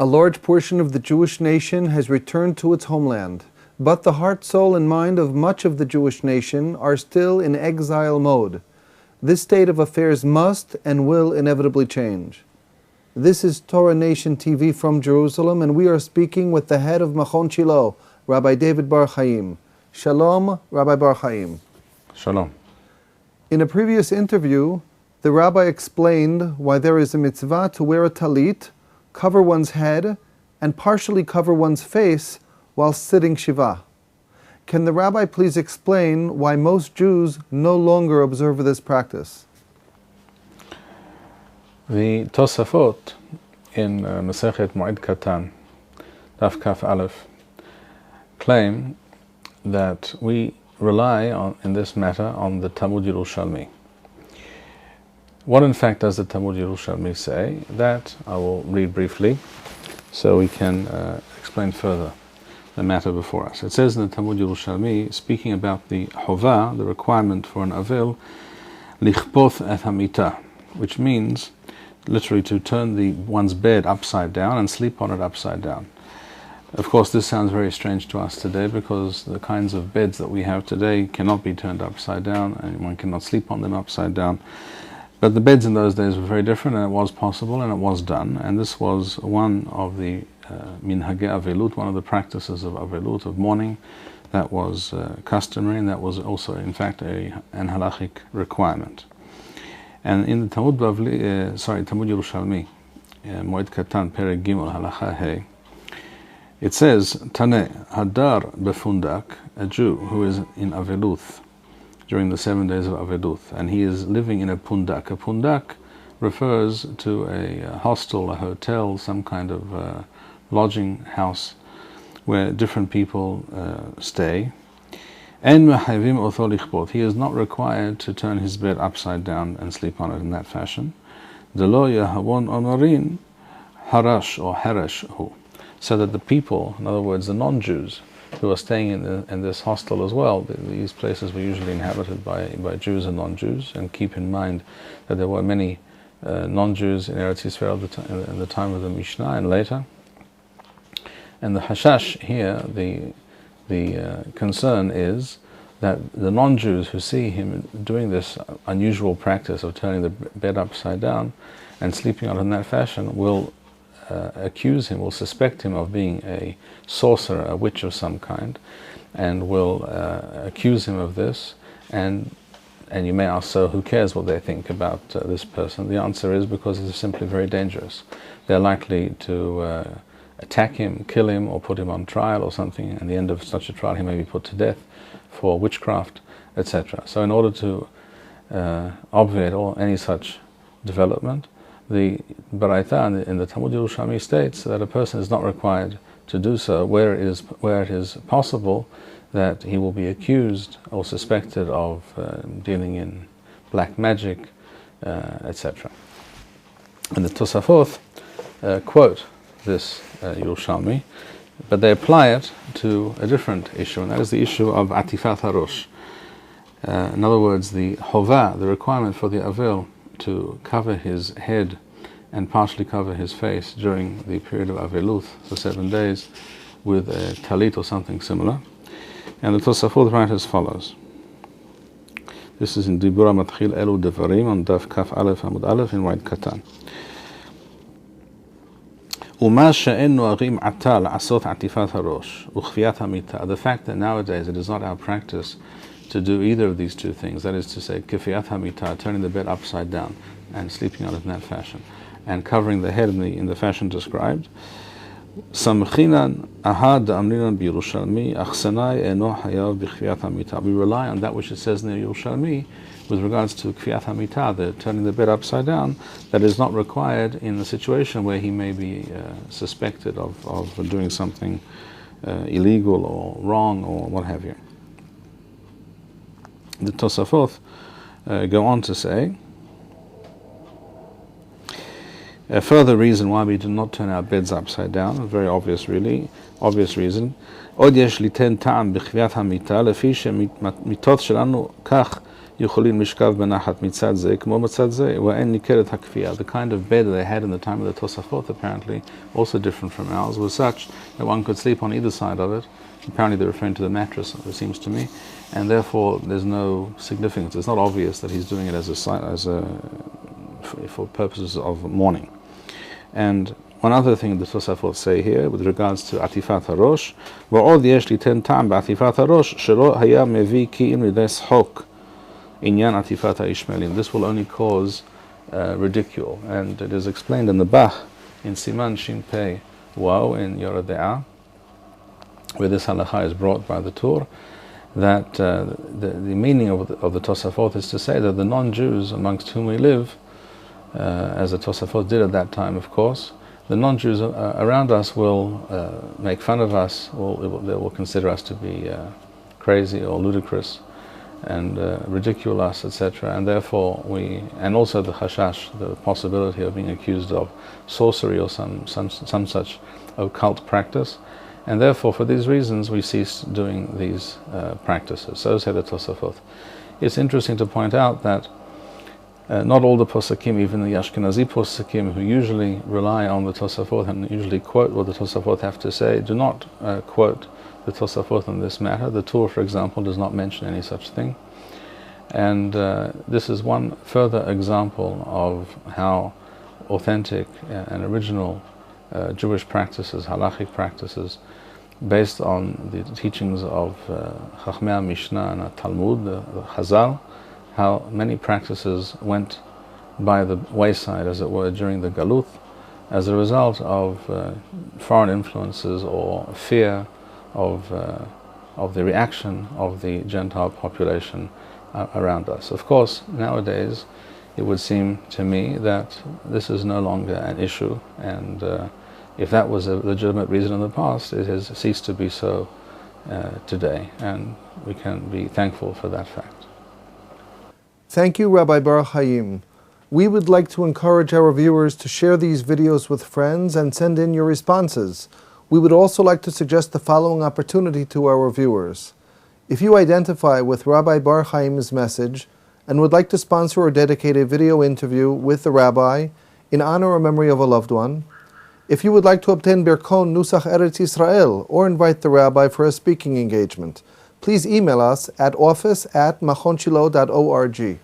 A large portion of the Jewish nation has returned to its homeland, but the heart, soul, and mind of much of the Jewish nation are still in exile mode. This state of affairs must and will inevitably change. This is Torah Nation TV from Jerusalem, and we are speaking with the head of Machon Shilo, Rabbi David Bar-Hayim. Shalom, Rabbi Bar-Hayim. Shalom. In a previous interview, the Rabbi explained why there is a mitzvah to wear a talit, cover one's head, and partially cover one's face while sitting Shiva. Can the Rabbi please explain why most Jews no longer observe this practice? The Tosafot in Masechet Moed Katan, Daf Kaf Aleph, claim that we rely on, in this matter, on the Talmud Yerushalmi. What in fact does the Talmud Yerushalmi say? That I will read briefly so we can explain further the matter before us. It says in the Talmud Yerushalmi, speaking about the Hovah, the requirement for an Avil, Lichpoth et hamita, which means literally to turn one's bed upside down and sleep on it upside down. Of course, this sounds very strange to us today because the kinds of beds that we have today cannot be turned upside down and one cannot sleep on them upside down. But the beds in those days were very different, and it was possible and it was done, and this was one of the minhage avelut, one of the practices of avelut, of mourning, that was customary, and that was also in fact an halachic requirement. And in the Talmud Yerushalmi, Moed Katan, Perek Gimel, Halacha Hey, it says, Taneh Hadar Befundak, a Jew who is in aveluth during the 7 days of aveluth, and he is living in a pundak. A pundak refers to a hostel, a hotel, some kind of lodging house where different people stay. En mahayvim otho lichbot. He is not required to turn his bed upside down and sleep on it in that fashion. Delo yahavon omarin harash or harash hu. So that the people, in other words, the non-Jews who are staying in this hostel as well, these places were usually inhabited by Jews and non-Jews, and keep in mind that there were many non-Jews in Eretz Yisrael at the time of the Mishnah and later. And the hashash here, the concern is that the non-Jews who see him doing this unusual practice of turning the bed upside down and sleeping on it in that fashion will accuse him, will suspect him of being a sorcerer, a witch of some kind, and will accuse him of this. And you may ask, so who cares what they think about this person? The answer is because it's simply very dangerous. They're likely to attack him, kill him, or put him on trial or something. At the end of such a trial, he may be put to death for witchcraft, etc. So in order to obviate any such development, the Baraita in the Talmud Yerushalmi states that a person is not required to do so where it is possible that he will be accused or suspected of dealing in black magic, etc. And the Tosafot quote this Yerushalmi, but they apply it to a different issue, and that is the issue of Atifat HaRosh. In other words, the Hovah, the requirement for the Avil to cover his head and partially cover his face during the period of Aveluth, for 7 days, with a talit or something similar. And the Tosafot write as follows. This is in Dibura Matchil Elu Devarim on Daf Kaf Aleph Amud Aleph in Moed Katan. The fact that nowadays it is not our practice to do either of these two things, that is to say, kifiyat hamita, turning the bed upside down and sleeping on it in that fashion, and covering the head in the fashion described. We rely on that which it says in the Yerushalmi with regards to kfiyat hamita, the turning the bed upside down, that is not required in the situation where he may be suspected of doing something illegal or wrong or what have you. The Tosafot go on to say, a further reason why we do not turn our beds upside down, a very obvious reason. עוד יש ליתן טעם בכוויית המיטה, לפי שמיטות שלנו כך יכולים לשכב בנחת מצד זה כמו מצד זה, ואין ניכרת הכפייה. The kind of bed they had in the time of the Tosafot, apparently, also different from ours, was such that one could sleep on either side of it. Apparently they're referring to the mattress, it seems to me, and therefore there's no significance. It's not obvious that he's doing it for purposes of mourning. And one other thing the Tosafot say here with regards to Atifat HaRosh, ועוד יש ליתן טעם בעטיפת הראש שלא היה מביא כי אם לידי שחוק עניין עטיפת הישמעאלים. This will only cause ridicule, and it is explained in the Bach in Siman Shin Pei Wow in Yoreh De'ah, where this halacha is brought by the Tur, that the meaning of the Tosafot is to say that the non-Jews amongst whom we live, as the Tosafot did at that time, of course, the non-Jews around us will make fun of us, or they will consider us to be crazy or ludicrous, and ridicule us, etc. And therefore and also the hashash, the possibility of being accused of sorcery or some such occult practice. And therefore, for these reasons, we cease doing these practices. So said the Tosafot. It's interesting to point out that not all the Posakim, even the Ashkenazi Posakim, who usually rely on the Tosafot and usually quote what the Tosafot have to say, do not quote the Tosafot on this matter. The Tur, for example, does not mention any such thing. And this is one further example of how authentic and original Jewish practices, halachic practices, based on the teachings of Chachmei Mishnah and Talmud, the Chazal, how many practices went by the wayside, as it were, during the Galut, as a result of foreign influences or fear of the reaction of the Gentile population around us. Of course, nowadays, it would seem to me that this is no longer an issue, and if that was a legitimate reason in the past, it has ceased to be so today, and we can be thankful for that fact. Thank you, Rabbi Bar-Hayim. We would like to encourage our viewers to share these videos with friends and send in your responses. We would also like to suggest the following opportunity to our viewers. If you identify with Rabbi Bar-Hayim's message and would like to sponsor or dedicate a video interview with the Rabbi in honor or memory of a loved one, if you would like to obtain Birkon Nusach Eretz Yisrael or invite the Rabbi for a speaking engagement, please email us at office@machonshilo.org.